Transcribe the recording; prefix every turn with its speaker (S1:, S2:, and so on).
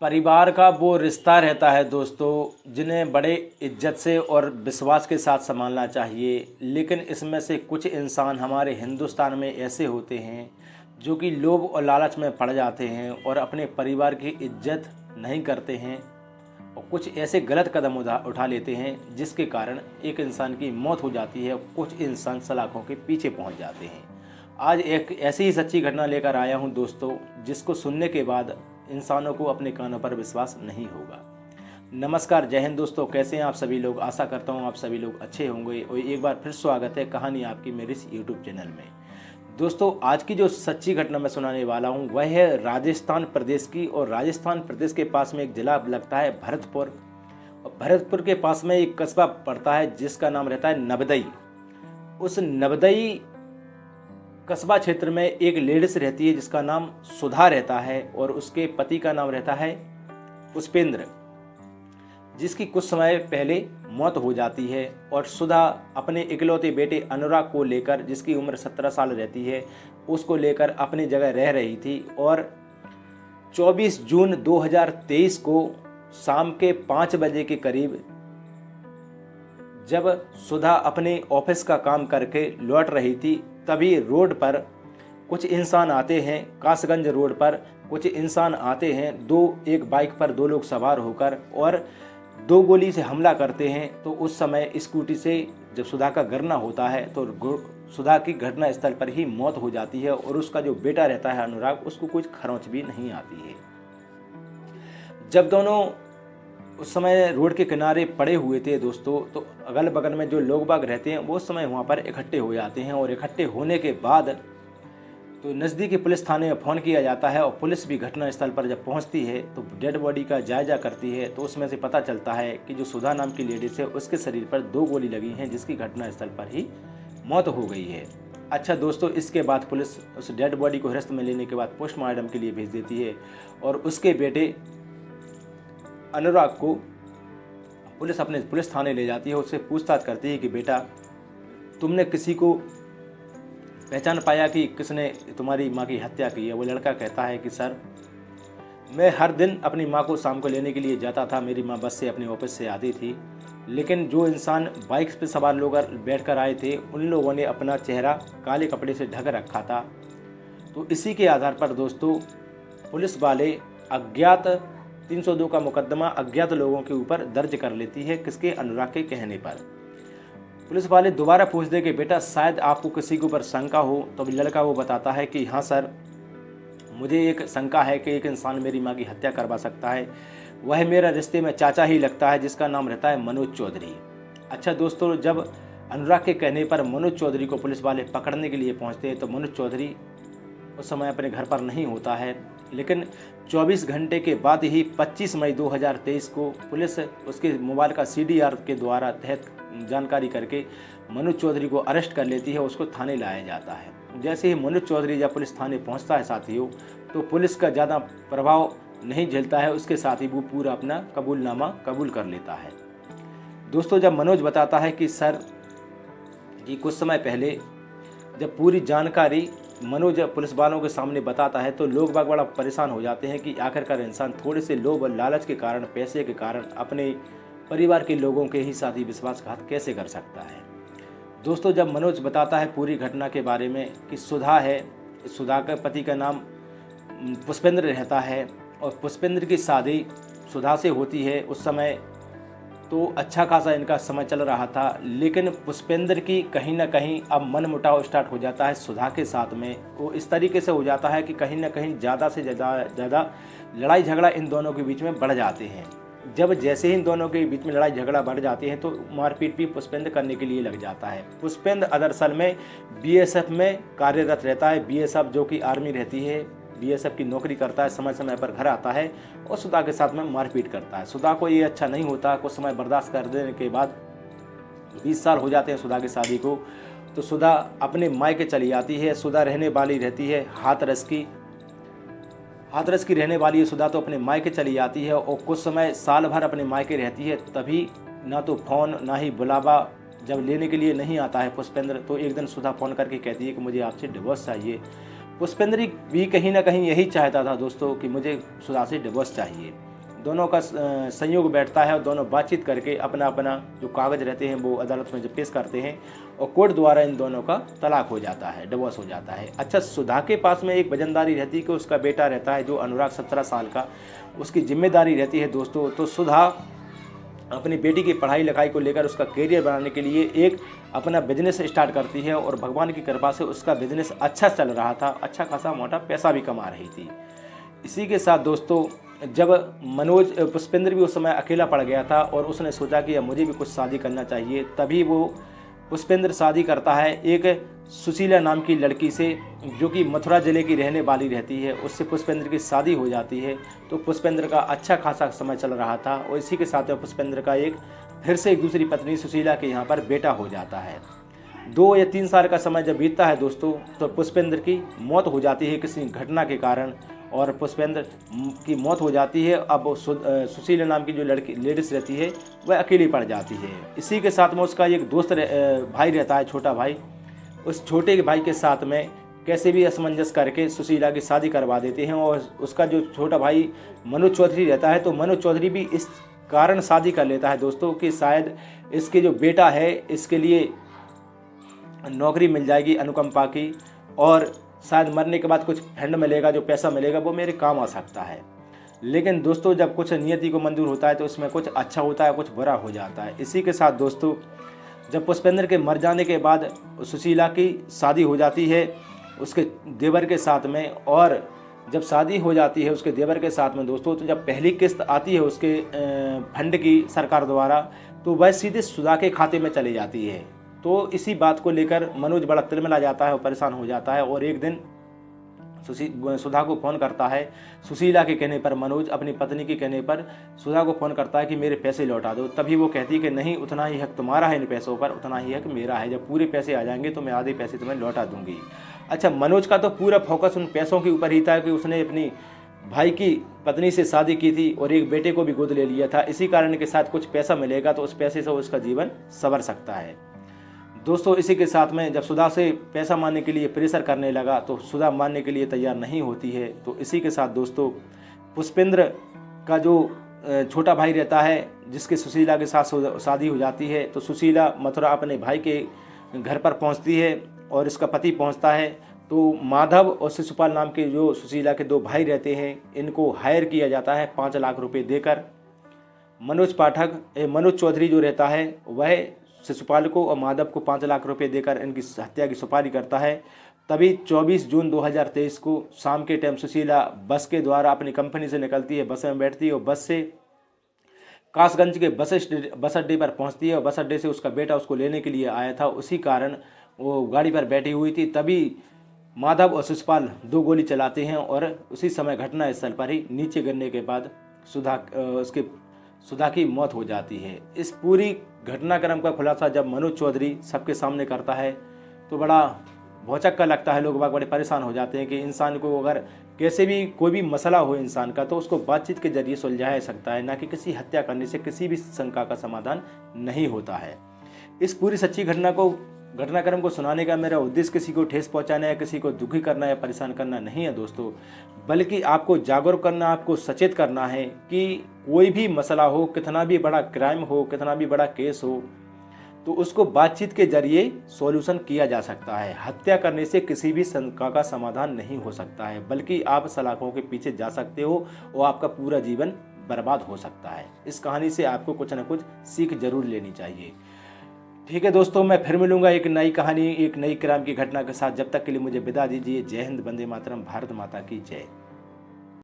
S1: परिवार का वो रिश्ता रहता है दोस्तों, जिन्हें बड़े इज्जत से और विश्वास के साथ संभालना चाहिए। लेकिन इसमें से कुछ इंसान हमारे हिंदुस्तान में ऐसे होते हैं जो कि लोभ और लालच में पड़ जाते हैं और अपने परिवार की इज्जत नहीं करते हैं और कुछ ऐसे गलत कदम उठा लेते हैं जिसके कारण एक इंसान की मौत हो जाती है। कुछ इंसान सलाखों के पीछे पहुंच जाते हैं। आज एक ऐसी ही सच्ची घटना लेकर आया हूं दोस्तों, जिसको सुनने के बाद इंसानों को अपने कानों पर विश्वास नहीं होगा। नमस्कार, जय हिंद दोस्तों, कैसे हैं आप सभी लोग। आशा करता हूं आप सभी लोग अच्छे होंगे और एक बार फिर स्वागत है कहानी आपकी मेरे इस यूट्यूब चैनल में। दोस्तों, आज की जो सच्ची घटना मैं सुनाने वाला हूं वह है राजस्थान प्रदेश की। और राजस्थान प्रदेश के पास में एक जिला लगता है भरतपुर, और भरतपुर के पास में एक कस्बा पड़ता है जिसका नाम रहता है नवदई। उस नवदई कस्बा क्षेत्र में एक लेडीज रहती है जिसका नाम सुधा रहता है और उसके पति का नाम रहता है पुष्पेंद्र, जिसकी कुछ समय पहले मौत हो जाती है। और सुधा अपने इकलौते बेटे अनुराग को लेकर, जिसकी उम्र 17 साल रहती है, उसको लेकर अपनी जगह रह रही थी। और 24 जून 2023 को शाम के 5 बजे के करीब जब सुधा अपने ऑफिस का काम करके लौट रही थी, तभी रोड पर कुछ इंसान आते हैं। कासगंज रोड पर कुछ इंसान आते हैं, एक बाइक पर 2 लोग सवार होकर, और 2 गोली से हमला करते हैं। तो उस समय स्कूटी से जब सुधा का गिरना होता है तो सुधा की घटना स्थल पर ही मौत हो जाती है। और उसका जो बेटा रहता है अनुराग, उसको कुछ खरोंच भी नहीं आती है। जब दोनों उस समय रोड के किनारे पड़े हुए थे दोस्तों, तो अगल बगल में जो लोग बाग रहते हैं वो उस समय वहाँ पर इकट्ठे हो जाते हैं। और इकट्ठे होने के बाद तो नज़दीकी पुलिस थाने में फ़ोन किया जाता है और पुलिस भी घटना स्थल पर जब पहुँचती है तो डेड बॉडी का जायजा करती है। तो उसमें से पता चलता है कि जो सुधा नाम की लेडीज़ है उसके शरीर पर 2 गोली लगी हैं, जिसकी घटना स्थल पर ही मौत हो गई है। अच्छा दोस्तों, इसके बाद पुलिस उस डेड बॉडी को हिरासत में लेने के बाद पोस्टमार्टम के लिए भेज देती है। और उसके बेटे अनुराग को पुलिस अपने पुलिस थाने ले जाती है। उससे पूछताछ करती है कि बेटा, तुमने किसी को पहचान पाया कि किसने तुम्हारी माँ की हत्या की है। वो लड़का कहता है कि सर, मैं हर दिन अपनी माँ को शाम को लेने के लिए जाता था। मेरी माँ बस से अपने ऑफिस से आती थी, लेकिन जो इंसान बाइक पर सवार लोग बैठ कर आए थे उन लोगों ने अपना चेहरा काले कपड़े से ढक रखा था। तो इसी के आधार पर दोस्तों पुलिस वाले अज्ञात 302 का मुकदमा अज्ञात लोगों के ऊपर दर्ज कर लेती है। किसके? अनुराग के कहने पर। पुलिस वाले दोबारा पूछते हैं कि बेटा, शायद आपको किसी के ऊपर शंका हो। तो लड़का वो बताता है कि हाँ सर, मुझे एक शंका है कि एक इंसान मेरी माँ की हत्या करवा सकता है। वह मेरा रिश्ते में चाचा ही लगता है, जिसका नाम रहता है मनोज चौधरी। अच्छा दोस्तों, जब अनुराग के कहने पर मनोज चौधरी को पुलिस वाले पकड़ने के लिए पहुँचते हैं तो मनोज चौधरी उस समय अपने घर पर नहीं होता है। लेकिन 24 घंटे के बाद ही 25 मई 2023 को पुलिस उसके मोबाइल का CDR के द्वारा तहत जानकारी करके मनोज चौधरी को अरेस्ट कर लेती है। उसको थाने लाया जाता है। जैसे ही मनोज चौधरी जब पुलिस थाने पहुंचता है साथियों, तो पुलिस का ज़्यादा प्रभाव नहीं झेलता है। उसके साथ ही वो पूरा अपना कबूलनामा कबूल कर लेता है। दोस्तों, जब मनोज बताता है कि सर जी, कुछ समय पहले जब पूरी जानकारी मनोज पुलिस वालों के सामने बताता है तो लोग बाग बड़ा परेशान हो जाते हैं कि आखिरकार इंसान थोड़े से लोभ और लालच के कारण, पैसे के कारण अपने परिवार के लोगों के ही साथ ही विश्वासघात कैसे कर सकता है। दोस्तों, जब मनोज बताता है पूरी घटना के बारे में कि सुधा है, सुधा के पति का नाम पुष्पेंद्र रहता है और पुष्पेंद्र की शादी सुधा से होती है। उस समय तो अच्छा खासा इनका समय चल रहा था, लेकिन पुष्पेंद्र की कहीं ना कहीं अब मनमुटाव स्टार्ट हो जाता है सुधा के साथ में। वो इस तरीके से हो जाता है कि कहीं ना कहीं ज़्यादा से ज़्यादा लड़ाई झगड़ा इन दोनों के बीच में बढ़ जाते हैं। जब जैसे ही इन दोनों के बीच में लड़ाई झगड़ा बढ़ जाती है तो मारपीट भी पुष्पेंद्र करने के लिए लग जाता है। पुष्पेंद्र दरअसल में BSF में कार्यरत रहता है। BSF जो कि आर्मी रहती है, BSF की नौकरी करता है, समय समय पर घर आता है और सुधा के साथ में मारपीट करता है। सुधा को ये अच्छा नहीं होता। कुछ समय बर्दाश्त कर देने के बाद 20 साल हो जाते हैं सुधा की शादी को, तो सुधा अपने मायके चली जाती है। सुधा रहने वाली रहती है हाथरस की रहने वाली है सुधा, तो अपने मायके चली जाती है। और कुछ समय साल भर अपने मायके रहती है, तभी ना तो फ़ोन ना ही बुलावा जब लेने के लिए नहीं आता है पुष्पेंद्र, तो एक दिन सुधा फ़ोन करके कहती है कि मुझे आपसे डिवोर्स चाहिए। पुष्पेंद्र भी कहीं ना कहीं यही चाहता था दोस्तों कि मुझे सुधा से डिवोर्स चाहिए। दोनों का संयोग बैठता है और दोनों बातचीत करके अपना अपना जो कागज़ रहते हैं वो अदालत में जब पेश करते हैं और कोर्ट द्वारा इन दोनों का तलाक हो जाता है, डिवोर्स हो जाता है। अच्छा, सुधा के पास में एक वजनदारी रहती है कि उसका बेटा रहता है जो अनुराग 17 साल का, उसकी जिम्मेदारी रहती है दोस्तों। तो सुधा अपनी बेटी की पढ़ाई लिखाई को लेकर उसका करियर बनाने के लिए एक अपना बिजनेस स्टार्ट करती है और भगवान की कृपा से उसका बिजनेस अच्छा चल रहा था, अच्छा खासा मोटा पैसा भी कमा रही थी। इसी के साथ दोस्तों जब पुष्पेंद्र भी उस समय अकेला पड़ गया था और उसने सोचा कि अब मुझे भी कुछ शादी करना चाहिए, तभी वो पुष्पेंद्र शादी करता है एक सुशीला नाम की लड़की से जो कि मथुरा ज़िले की रहने वाली रहती है। उससे पुष्पेंद्र की शादी हो जाती है। तो पुष्पेंद्र का अच्छा खासा समय चल रहा था और इसी के साथ पुष्पेंद्र का फिर से एक दूसरी पत्नी सुशीला के यहाँ पर बेटा हो जाता है। 2 या 3 साल का समय जब बीतता है दोस्तों तो पुष्पेंद्र की मौत हो जाती है किसी घटना के कारण और पुष्पेंद्र की मौत हो जाती है। अब सुशीला नाम की जो लेडीज़ रहती है वह अकेली पड़ जाती है। इसी के साथ में उसका एक दोस्त भाई रहता है, छोटा भाई। उस छोटे भाई के साथ में कैसे भी असमंजस करके सुशीला की शादी करवा देते हैं और उसका जो छोटा भाई मनोज चौधरी रहता है तो मनोज चौधरी भी इस कारण शादी कर लेता है दोस्तों कि शायद इसके जो बेटा है इसके लिए नौकरी मिल जाएगी अनुकंपा की और शायद मरने के बाद कुछ फंड मिलेगा, जो पैसा मिलेगा वो मेरे काम आ सकता है। लेकिन दोस्तों जब कुछ नियति को मंजूर होता है तो उसमें कुछ अच्छा होता है, कुछ बुरा हो जाता है। इसी के साथ दोस्तों जब पुष्पेंद्र के मर जाने के बाद सुशीला की शादी हो जाती है उसके देवर के साथ में, और जब शादी हो जाती है उसके देवर के साथ में दोस्तों तो जब पहली किस्त आती है उसके फंड की सरकार द्वारा तो वह सीधे सुधा के खाते में चली जाती है। तो इसी बात को लेकर मनोज बड़ा तिलमिला जाता है और परेशान हो जाता है और एक दिन सुधा को फ़ोन करता है। सुशीला के कहने पर मनोज अपनी पत्नी के कहने पर सुधा को फ़ोन करता है कि मेरे पैसे लौटा दो। तभी वो कहती है कि नहीं, उतना ही हक तुम्हारा है इन पैसों पर, उतना ही हक मेरा है। जब पूरे पैसे आ जाएंगे तो मैं आधे पैसे तुम्हें लौटा दूंगी। अच्छा, मनोज का तो पूरा फोकस उन पैसों के ऊपर ही था कि उसने अपनी भाई की पत्नी से शादी की थी और एक बेटे को भी गोद ले लिया था। इसी कारण के साथ कुछ पैसा मिलेगा तो उस पैसे से उसका जीवन संवर सकता है दोस्तों। इसी के साथ में जब सुधा से पैसा मांगने के लिए प्रेशर करने लगा तो सुधा मानने के लिए तैयार नहीं होती है। तो इसी के साथ दोस्तों पुष्पेंद्र का जो छोटा भाई रहता है जिसके सुशीला के साथ शादी हो जाती है तो सुशीला मथुरा अपने भाई के घर पर पहुंचती है और इसका पति पहुंचता है। तो माधव और शिशुपाल नाम के जो सुशीला के 2 भाई रहते हैं इनको हायर किया जाता है 5 लाख रुपए देकर। मनोज चौधरी जो रहता है वह शिशुपाल को और माधव को 5 लाख रुपए देकर इनकी हत्या की सुपारी करता है। तभी 24 जून 2023 को शाम के टाइम सुशीला बस के द्वारा अपनी कंपनी से निकलती है, बस में बैठती है और बस से कासगंज के बस अड्डे पर पहुंचती है और बस अड्डे से उसका बेटा उसको लेने के लिए आया था, उसी कारण वो गाड़ी पर बैठी हुई थी। तभी माधव और शिशुपाल 2 गोली चलाते हैं और उसी समय घटना स्थल पर ही नीचे गिरने के बाद सुधा की मौत हो जाती है। इस पूरी घटनाक्रम का खुलासा जब मनोज चौधरी सबके सामने करता है तो बड़ा भौचक्का लगता है। लोग बाग बड़े परेशान हो जाते हैं कि इंसान को अगर कैसे भी कोई भी मसला हो इंसान का तो उसको बातचीत के जरिए सुलझाया जा सकता है, ना कि किसी हत्या करने से किसी भी शंका का समाधान नहीं होता है। इस पूरी सच्ची घटनाक्रम को सुनाने का मेरा उद्देश्य किसी को ठेस पहुंचाना या किसी को दुखी करना या परेशान करना नहीं है दोस्तों, बल्कि आपको जागरूक करना, आपको सचेत करना है कि कोई भी मसला हो, कितना भी बड़ा क्राइम हो, कितना भी बड़ा केस हो, तो उसको बातचीत के जरिए सॉल्यूशन किया जा सकता है। हत्या करने से किसी भी शंका का समाधान नहीं हो सकता है, बल्कि आप सलाखों के पीछे जा सकते हो और आपका पूरा जीवन बर्बाद हो सकता है। इस कहानी से आपको कुछ न कुछ सीख जरूर लेनी चाहिए। ठीक है दोस्तों, मैं फिर मिलूंगा एक नई कहानी, एक नई क्राइम की घटना के साथ। जब तक के लिए मुझे विदा दीजिए। जय हिंद, वंदे मातरम, भारत माता की जय।